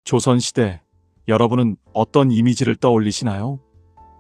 조선시대, 여러분은 어떤 이미지를 떠올리시나요?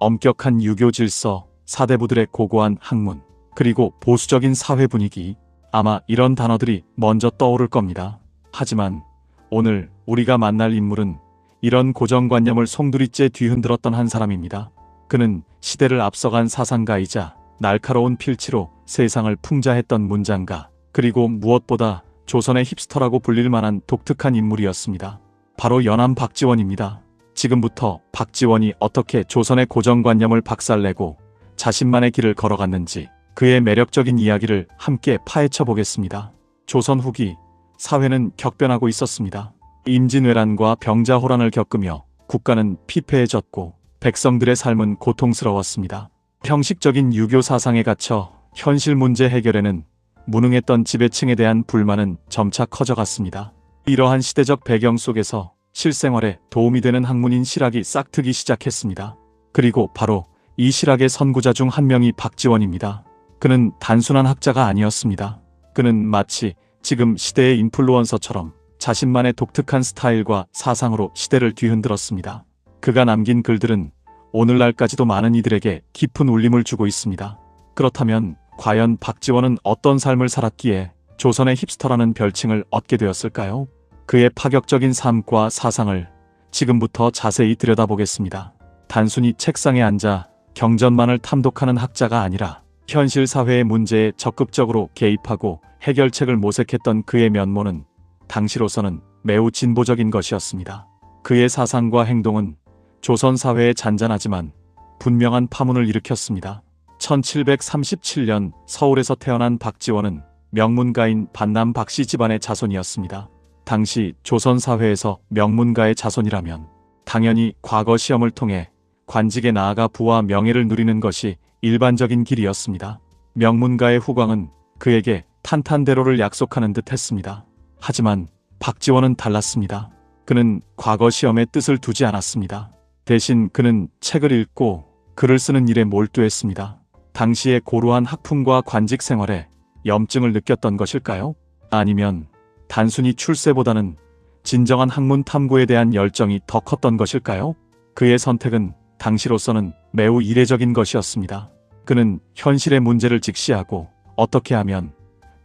엄격한 유교 질서, 사대부들의 고고한 학문, 그리고 보수적인 사회 분위기, 아마 이런 단어들이 먼저 떠오를 겁니다. 하지만 오늘 우리가 만날 인물은 이런 고정관념을 송두리째 뒤흔들었던 한 사람입니다. 그는 시대를 앞서간 사상가이자 날카로운 필치로 세상을 풍자했던 문장가, 그리고 무엇보다 조선의 힙스터라고 불릴 만한 독특한 인물이었습니다. 바로 연암 박지원입니다. 지금부터 박지원이 어떻게 조선의 고정관념을 박살내고 자신만의 길을 걸어갔는지 그의 매력적인 이야기를 함께 파헤쳐 보겠습니다. 조선 후기, 사회는 격변하고 있었습니다. 임진왜란과 병자호란을 겪으며 국가는 피폐해졌고 백성들의 삶은 고통스러웠습니다. 형식적인 유교 사상에 갇혀 현실 문제 해결에는 무능했던 지배층에 대한 불만은 점차 커져갔습니다. 이러한 시대적 배경 속에서 실생활에 도움이 되는 학문인 실학이 싹트기 시작했습니다. 그리고 바로 이 실학의 선구자 중 한 명이 박지원입니다. 그는 단순한 학자가 아니었습니다. 그는 마치 지금 시대의 인플루언서처럼 자신만의 독특한 스타일과 사상으로 시대를 뒤흔들었습니다. 그가 남긴 글들은 오늘날까지도 많은 이들에게 깊은 울림을 주고 있습니다. 그렇다면 과연 박지원은 어떤 삶을 살았기에 조선의 힙스터라는 별칭을 얻게 되었을까요? 그의 파격적인 삶과 사상을 지금부터 자세히 들여다보겠습니다. 단순히 책상에 앉아 경전만을 탐독하는 학자가 아니라 현실 사회의 문제에 적극적으로 개입하고 해결책을 모색했던 그의 면모는 당시로서는 매우 진보적인 것이었습니다. 그의 사상과 행동은 조선 사회에 잔잔하지만 분명한 파문을 일으켰습니다. 1737년 서울에서 태어난 박지원은 명문가인 반남 박씨 집안의 자손이었습니다. 당시 조선 사회에서 명문가의 자손이라면 당연히 과거 시험을 통해 관직에 나아가 부와 명예를 누리는 것이 일반적인 길이었습니다. 명문가의 후광은 그에게 탄탄대로를 약속하는 듯 했습니다. 하지만 박지원은 달랐습니다. 그는 과거 시험에 뜻을 두지 않았습니다. 대신 그는 책을 읽고 글을 쓰는 일에 몰두했습니다. 당시의 고루한 학풍과 관직 생활에 염증을 느꼈던 것일까요? 아니면 단순히 출세보다는 진정한 학문 탐구에 대한 열정이 더 컸던 것일까요? 그의 선택은 당시로서는 매우 이례적인 것이었습니다. 그는 현실의 문제를 직시하고 어떻게 하면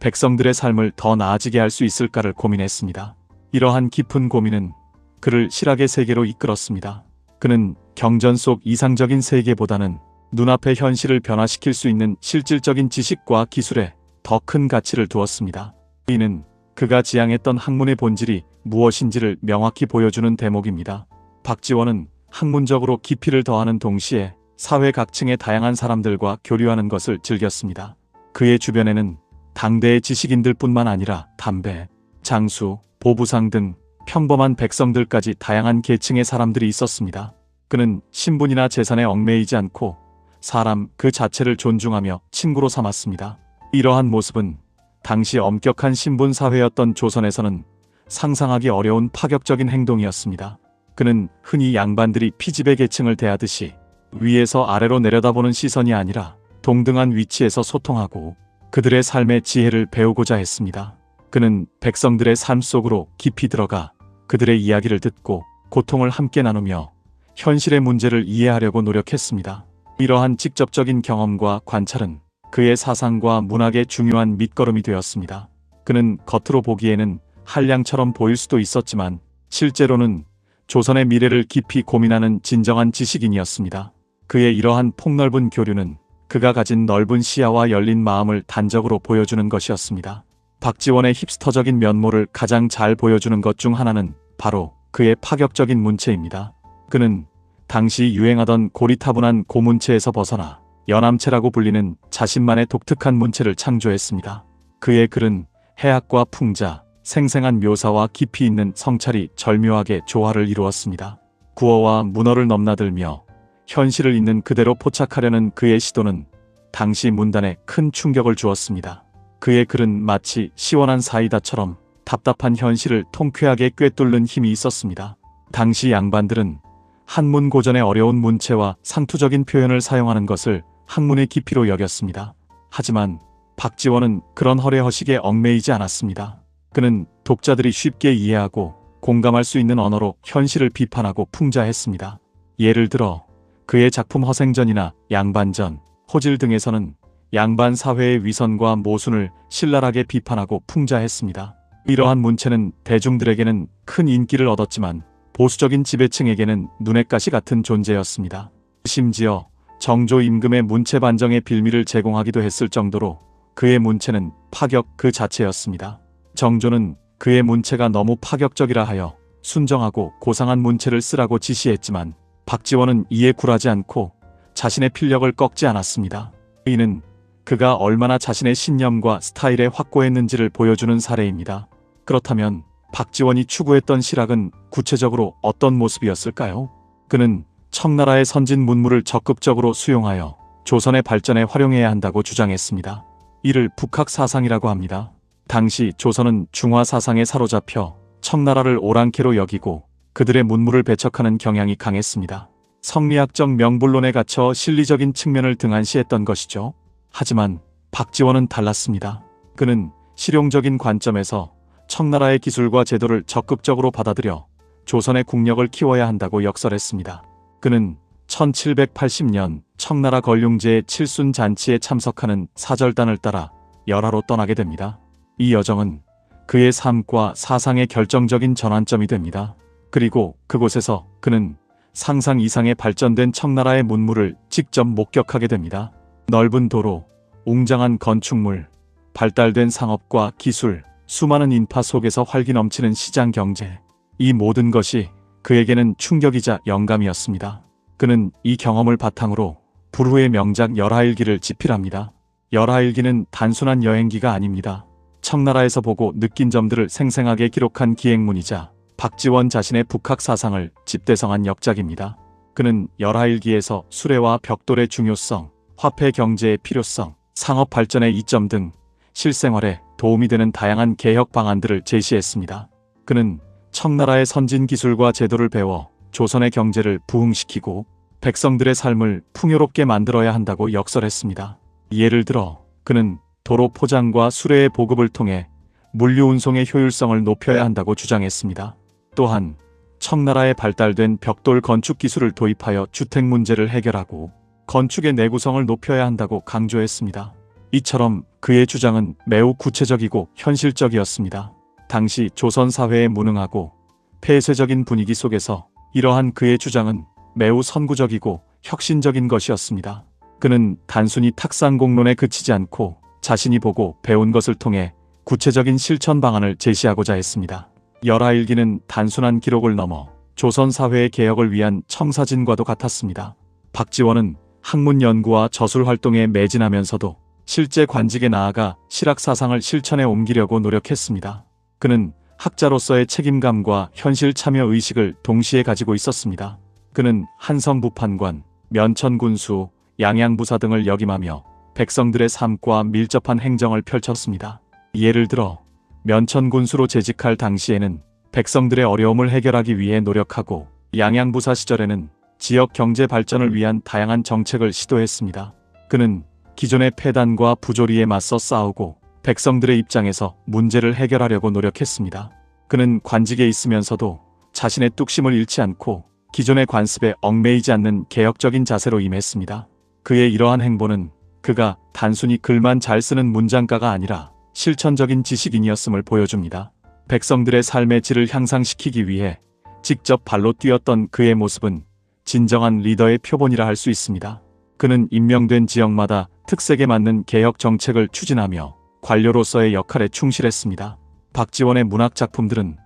백성들의 삶을 더 나아지게 할 수 있을까를 고민했습니다. 이러한 깊은 고민은 그를 실학의 세계로 이끌었습니다. 그는 경전 속 이상적인 세계보다는 눈앞의 현실을 변화시킬 수 있는 실질적인 지식과 기술에 더 큰 가치를 두었습니다. 이는 그가 지향했던 학문의 본질이 무엇인지를 명확히 보여주는 대목입니다. 박지원은 학문적으로 깊이를 더하는 동시에 사회 각층의 다양한 사람들과 교류하는 것을 즐겼습니다. 그의 주변에는 당대의 지식인들 뿐만 아니라 담배, 장수, 보부상 등 평범한 백성들까지 다양한 계층의 사람들이 있었습니다. 그는 신분이나 재산에 얽매이지 않고 사람 그 자체를 존중하며 친구로 삼았습니다. 이러한 모습은 당시 엄격한 신분 사회였던 조선에서는 상상하기 어려운 파격적인 행동이었습니다. 그는 흔히 양반들이 피지배 계층을 대하듯이 위에서 아래로 내려다보는 시선이 아니라 동등한 위치에서 소통하고 그들의 삶의 지혜를 배우고자 했습니다. 그는 백성들의 삶 속으로 깊이 들어가 그들의 이야기를 듣고 고통을 함께 나누며 현실의 문제를 이해하려고 노력했습니다. 이러한 직접적인 경험과 관찰은 그의 사상과 문학의 중요한 밑거름이 되었습니다. 그는 겉으로 보기에는 한량처럼 보일 수도 있었지만 실제로는 조선의 미래를 깊이 고민하는 진정한 지식인이었습니다. 그의 이러한 폭넓은 교류는 그가 가진 넓은 시야와 열린 마음을 단적으로 보여주는 것이었습니다. 박지원의 힙스터적인 면모를 가장 잘 보여주는 것 중 하나는 바로 그의 파격적인 문체입니다. 그는 당시 유행하던 고리타분한 고문체에서 벗어나 연암체라고 불리는 자신만의 독특한 문체를 창조했습니다. 그의 글은 해학과 풍자, 생생한 묘사와 깊이 있는 성찰이 절묘하게 조화를 이루었습니다. 구어와 문어를 넘나들며 현실을 있는 그대로 포착하려는 그의 시도는 당시 문단에 큰 충격을 주었습니다. 그의 글은 마치 시원한 사이다처럼 답답한 현실을 통쾌하게 꿰뚫는 힘이 있었습니다. 당시 양반들은 한문 고전의 어려운 문체와 상투적인 표현을 사용하는 것을 학문의 깊이로 여겼습니다. 하지만 박지원은 그런 허례허식에 얽매이지 않았습니다. 그는 독자들이 쉽게 이해하고 공감할 수 있는 언어로 현실을 비판하고 풍자했습니다. 예를 들어 그의 작품 허생전이나 양반전, 호질 등에서는 양반 사회의 위선과 모순을 신랄하게 비판하고 풍자했습니다. 이러한 문체는 대중들에게는 큰 인기를 얻었지만 보수적인 지배층에게는 눈엣 가시 같은 존재였습니다. 심지어 정조 임금의 문체 반정의 빌미를 제공하기도 했을 정도로 그의 문체는 파격 그 자체였습니다. 정조는 그의 문체가 너무 파격적이라 하여 순정하고 고상한 문체를 쓰라고 지시했지만 박지원은 이에 굴하지 않고 자신의 필력을 꺾지 않았습니다. 이는 그가 얼마나 자신의 신념과 스타일에 확고했는지를 보여주는 사례입니다. 그렇다면 박지원이 추구했던 실학은 구체적으로 어떤 모습이었을까요? 그는 청나라의 선진 문물을 적극적으로 수용하여 조선의 발전에 활용해야 한다고 주장했습니다. 이를 북학사상이라고 합니다. 당시 조선은 중화사상에 사로잡혀 청나라를 오랑캐로 여기고 그들의 문물을 배척하는 경향이 강했습니다. 성리학적 명분론에 갇혀 실리적인 측면을 등한시했던 것이죠. 하지만 박지원은 달랐습니다. 그는 실용적인 관점에서 청나라의 기술과 제도를 적극적으로 받아들여 조선의 국력을 키워야 한다고 역설했습니다. 그는 1780년 청나라 걸륭제의 칠순잔치에 참석하는 사절단을 따라 열하로 떠나게 됩니다. 이 여정은 그의 삶과 사상의 결정적인 전환점이 됩니다. 그리고 그곳에서 그는 상상 이상의 발전된 청나라의 문물을 직접 목격하게 됩니다. 넓은 도로, 웅장한 건축물, 발달된 상업과 기술, 수많은 인파 속에서 활기 넘치는 시장 경제. 이 모든 것이 그에게는 충격이자 영감이었습니다. 그는 이 경험을 바탕으로 불후의 명작 열하일기를 집필합니다. 열하일기는 단순한 여행기가 아닙니다. 청나라에서 보고 느낀 점들을 생생하게 기록한 기행문이자 박지원 자신의 북학 사상을 집대성한 역작입니다. 그는 열하일기에서 수레와 벽돌의 중요성, 화폐 경제의 필요성, 상업 발전의 이점 등 실생활에 도움이 되는 다양한 개혁 방안들을 제시했습니다. 그는 청나라의 선진 기술과 제도를 배워 조선의 경제를 부흥시키고 백성들의 삶을 풍요롭게 만들어야 한다고 역설했습니다. 예를 들어 그는 도로 포장과 수레의 보급을 통해 물류 운송의 효율성을 높여야 한다고 주장했습니다. 또한 청나라에 발달된 벽돌 건축 기술을 도입하여 주택 문제를 해결하고 건축의 내구성을 높여야 한다고 강조했습니다. 이처럼 그의 주장은 매우 구체적이고 현실적이었습니다. 당시 조선 사회에 무능하고 폐쇄적인 분위기 속에서 이러한 그의 주장은 매우 선구적이고 혁신적인 것이었습니다. 그는 단순히 탁상공론에 그치지 않고 자신이 보고 배운 것을 통해 구체적인 실천 방안을 제시하고자 했습니다. 열하일기는 단순한 기록을 넘어 조선 사회의 개혁을 위한 청사진과도 같았습니다. 박지원은 학문 연구와 저술 활동에 매진하면서도 실제 관직에 나아가 실학 사상을 실천에 옮기려고 노력했습니다. 그는 학자로서의 책임감과 현실 참여 의식을 동시에 가지고 있었습니다. 그는 한성부판관, 면천군수, 양양부사 등을 역임하며 백성들의 삶과 밀접한 행정을 펼쳤습니다. 예를 들어 면천군수로 재직할 당시에는 백성들의 어려움을 해결하기 위해 노력하고 양양부사 시절에는 지역 경제 발전을 위한 다양한 정책을 시도했습니다. 그는 기존의 폐단과 부조리에 맞서 싸우고 백성들의 입장에서 문제를 해결하려고 노력했습니다. 그는 관직에 있으면서도 자신의 뚝심을 잃지 않고 기존의 관습에 얽매이지 않는 개혁적인 자세로 임했습니다. 그의 이러한 행보는 그가 단순히 글만 잘 쓰는 문장가가 아니라 실천적인 지식인이었음을 보여줍니다. 백성들의 삶의 질을 향상시키기 위해 직접 발로 뛰었던 그의 모습은 진정한 리더의 표본이라 할 수 있습니다. 그는 임명된 지역마다 특색에 맞는 개혁 정책을 추진하며 관료로서의 역할에 충실했습니다. 박지원의 문학 작품들은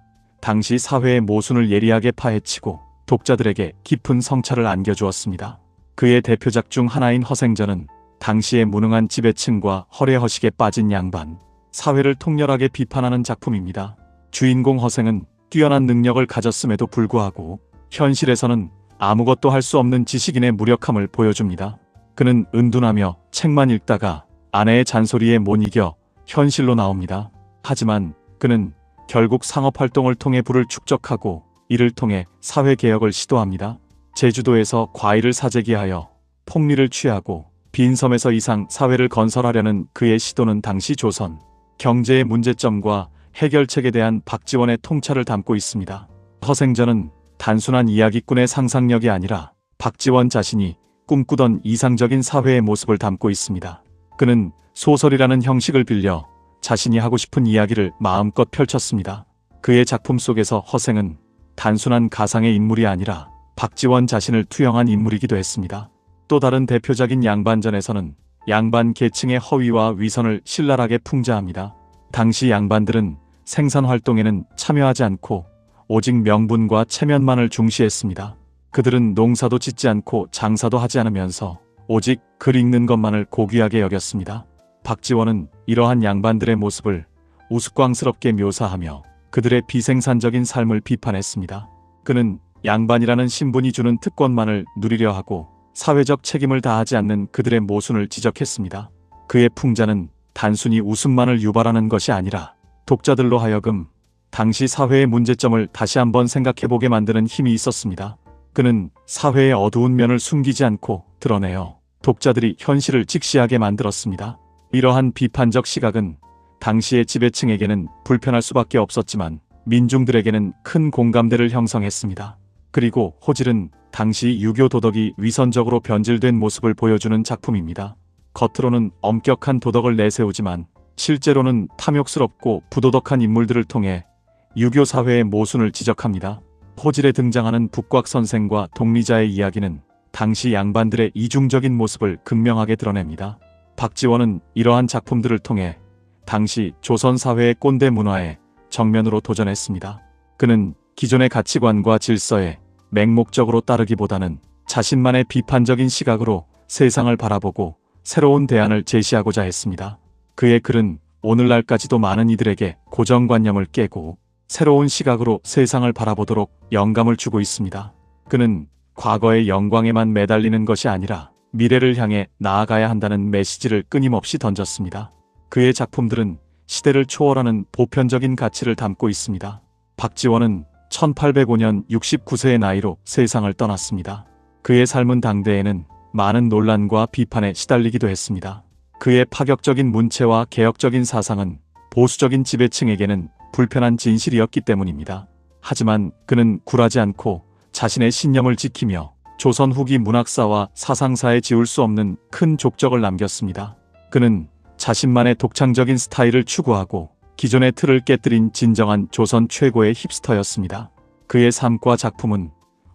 당시 사회의 모순을 예리하게 파헤치고 독자들에게 깊은 성찰을 안겨주었습니다. 그의 대표작 중 하나인 허생전은 당시의 무능한 지배층과 허례허식에 빠진 양반, 사회를 통렬하게 비판하는 작품입니다. 주인공 허생은 뛰어난 능력을 가졌음에도 불구하고 현실에서는 아무것도 할 수 없는 지식인의 무력함을 보여줍니다. 그는 은둔하며 책만 읽다가 아내의 잔소리에 못 이겨 현실로 나옵니다. 하지만 그는 결국 상업활동을 통해 부를 축적하고 이를 통해 사회개혁을 시도합니다. 제주도에서 과일을 사재기하여 폭리를 취하고 빈 섬에서 이상 사회를 건설하려는 그의 시도는 당시 조선 경제의 문제점과 해결책에 대한 박지원의 통찰을 담고 있습니다. 허생전은 단순한 이야기꾼의 상상력이 아니라 박지원 자신이 꿈꾸던 이상적인 사회의 모습을 담고 있습니다. 그는 소설이라는 형식을 빌려 자신이 하고 싶은 이야기를 마음껏 펼쳤습니다. 그의 작품 속에서 허생은 단순한 가상의 인물이 아니라 박지원 자신을 투영한 인물이기도 했습니다. 또 다른 대표작인 양반전에서는 양반 계층의 허위와 위선을 신랄하게 풍자합니다. 당시 양반들은 생산활동에는 참여하지 않고 오직 명분과 체면만을 중시했습니다. 그들은 농사도 짓지 않고 장사도 하지 않으면서 오직 글 읽는 것만을 고귀하게 여겼습니다. 박지원은 이러한 양반들의 모습을 우스꽝스럽게 묘사하며 그들의 비생산적인 삶을 비판했습니다. 그는 양반이라는 신분이 주는 특권만을 누리려 하고 사회적 책임을 다하지 않는 그들의 모순을 지적했습니다. 그의 풍자는 단순히 웃음만을 유발하는 것이 아니라 독자들로 하여금 당시 사회의 문제점을 다시 한번 생각해보게 만드는 힘이 있었습니다. 그는 사회의 어두운 면을 숨기지 않고 드러내어 독자들이 현실을 직시하게 만들었습니다. 이러한 비판적 시각은 당시의 지배층에게는 불편할 수밖에 없었지만 민중들에게는 큰 공감대를 형성했습니다. 그리고 호질은 당시 유교 도덕이 위선적으로 변질된 모습을 보여주는 작품입니다. 겉으로는 엄격한 도덕을 내세우지만 실제로는 탐욕스럽고 부도덕한 인물들을 통해 유교 사회의 모순을 지적합니다. 호질에 등장하는 북곽선생과 동리자의 이야기는 당시 양반들의 이중적인 모습을 극명하게 드러냅니다. 박지원은 이러한 작품들을 통해 당시 조선 사회의 꼰대 문화에 정면으로 도전했습니다. 그는 기존의 가치관과 질서에 맹목적으로 따르기보다는 자신만의 비판적인 시각으로 세상을 바라보고 새로운 대안을 제시하고자 했습니다. 그의 글은 오늘날까지도 많은 이들에게 고정관념을 깨고 새로운 시각으로 세상을 바라보도록 영감을 주고 있습니다. 그는 과거의 영광에만 매달리는 것이 아니라 미래를 향해 나아가야 한다는 메시지를 끊임없이 던졌습니다. 그의 작품들은 시대를 초월하는 보편적인 가치를 담고 있습니다. 박지원은 1805년 69세의 나이로 세상을 떠났습니다. 그의 삶은 당대에는 많은 논란과 비판에 시달리기도 했습니다. 그의 파격적인 문체와 개혁적인 사상은 보수적인 지배층에게는 불편한 진실이었기 때문입니다. 하지만 그는 굴하지 않고 자신의 신념을 지키며 조선 후기 문학사와 사상사에 지울 수 없는 큰 족적을 남겼습니다. 그는 자신만의 독창적인 스타일을 추구하고 기존의 틀을 깨뜨린 진정한 조선 최고의 힙스터였습니다. 그의 삶과 작품은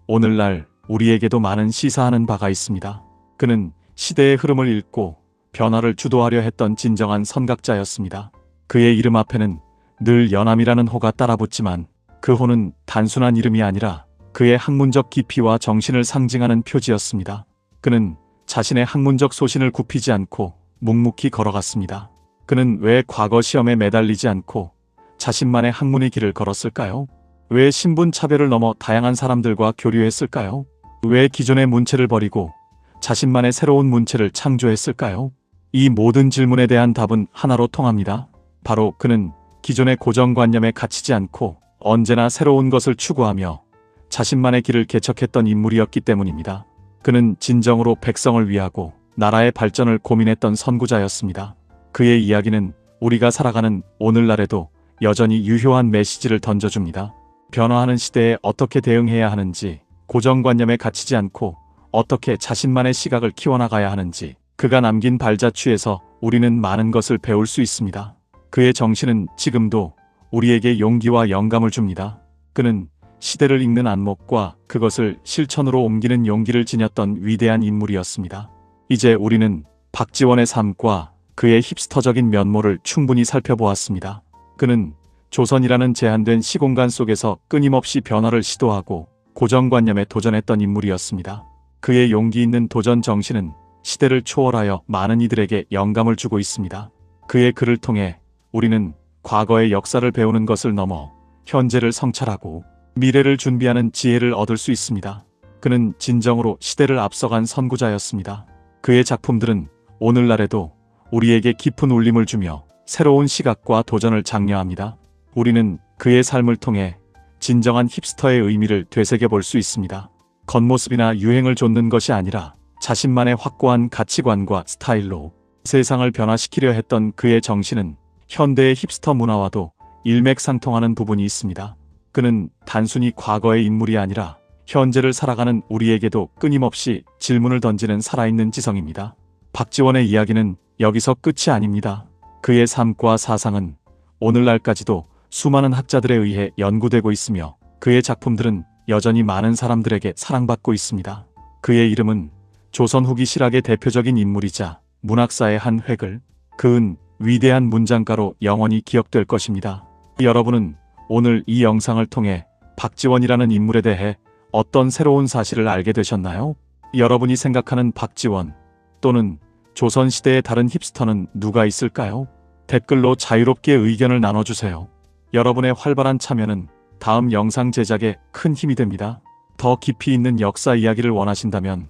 오늘날 우리에게도 많은 시사하는 바가 있습니다. 그는 시대의 흐름을 읽고 변화를 주도하려 했던 진정한 선각자였습니다. 그의 이름 앞에는 늘 연암이라는 호가 따라붙지만 그 호는 단순한 이름이 아니라 그의 학문적 깊이와 정신을 상징하는 표지였습니다. 그는 자신의 학문적 소신을 굽히지 않고 묵묵히 걸어갔습니다. 그는 왜 과거 시험에 매달리지 않고 자신만의 학문의 길을 걸었을까요? 왜 신분 차별을 넘어 다양한 사람들과 교류했을까요? 왜 기존의 문체를 버리고 자신만의 새로운 문체를 창조했을까요? 이 모든 질문에 대한 답은 하나로 통합니다. 바로 그는 기존의 고정관념에 갇히지 않고 언제나 새로운 것을 추구하며 자신만의 길을 개척했던 인물이었기 때문입니다. 그는 진정으로 백성을 위하고 나라의 발전을 고민했던 선구자였습니다. 그의 이야기는 우리가 살아가는 오늘날에도 여전히 유효한 메시지를 던져줍니다. 변화하는 시대에 어떻게 대응해야 하는지, 고정관념에 갇히지 않고 어떻게 자신만의 시각을 키워나가야 하는지, 그가 남긴 발자취에서 우리는 많은 것을 배울 수 있습니다. 그의 정신은 지금도 우리에게 용기와 영감을 줍니다. 그는 시대를 읽는 안목과 그것을 실천으로 옮기는 용기를 지녔던 위대한 인물이었습니다. 이제 우리는 박지원의 삶과 그의 힙스터적인 면모를 충분히 살펴보았습니다. 그는 조선이라는 제한된 시공간 속에서 끊임없이 변화를 시도하고 고정관념에 도전했던 인물이었습니다. 그의 용기 있는 도전 정신은 시대를 초월하여 많은 이들에게 영감을 주고 있습니다. 그의 글을 통해 우리는 과거의 역사를 배우는 것을 넘어 현재를 성찰하고 미래를 준비하는 지혜를 얻을 수 있습니다. 그는 진정으로 시대를 앞서간 선구자였습니다. 그의 작품들은 오늘날에도 우리에게 깊은 울림을 주며 새로운 시각과 도전을 장려합니다. 우리는 그의 삶을 통해 진정한 힙스터의 의미를 되새겨볼 수 있습니다. 겉모습이나 유행을 좇는 것이 아니라 자신만의 확고한 가치관과 스타일로 세상을 변화시키려 했던 그의 정신은 현대의 힙스터 문화와도 일맥상통하는 부분이 있습니다. 그는 단순히 과거의 인물이 아니라 현재를 살아가는 우리에게도 끊임없이 질문을 던지는 살아있는 지성입니다. 박지원의 이야기는 여기서 끝이 아닙니다. 그의 삶과 사상은 오늘날까지도 수많은 학자들에 의해 연구되고 있으며 그의 작품들은 여전히 많은 사람들에게 사랑받고 있습니다. 그의 이름은 조선 후기 실학의 대표적인 인물이자 문학사의 한 획을 그은 위대한 문장가로 영원히 기억될 것입니다. 여러분은 오늘 이 영상을 통해 박지원이라는 인물에 대해 어떤 새로운 사실을 알게 되셨나요? 여러분이 생각하는 박지원 또는 조선시대의 다른 힙스터는 누가 있을까요? 댓글로 자유롭게 의견을 나눠주세요. 여러분의 활발한 참여는 다음 영상 제작에 큰 힘이 됩니다. 더 깊이 있는 역사 이야기를 원하신다면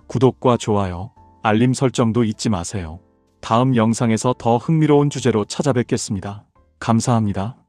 구독과 좋아요, 알림 설정도 잊지 마세요. 다음 영상에서 더 흥미로운 주제로 찾아뵙겠습니다. 감사합니다.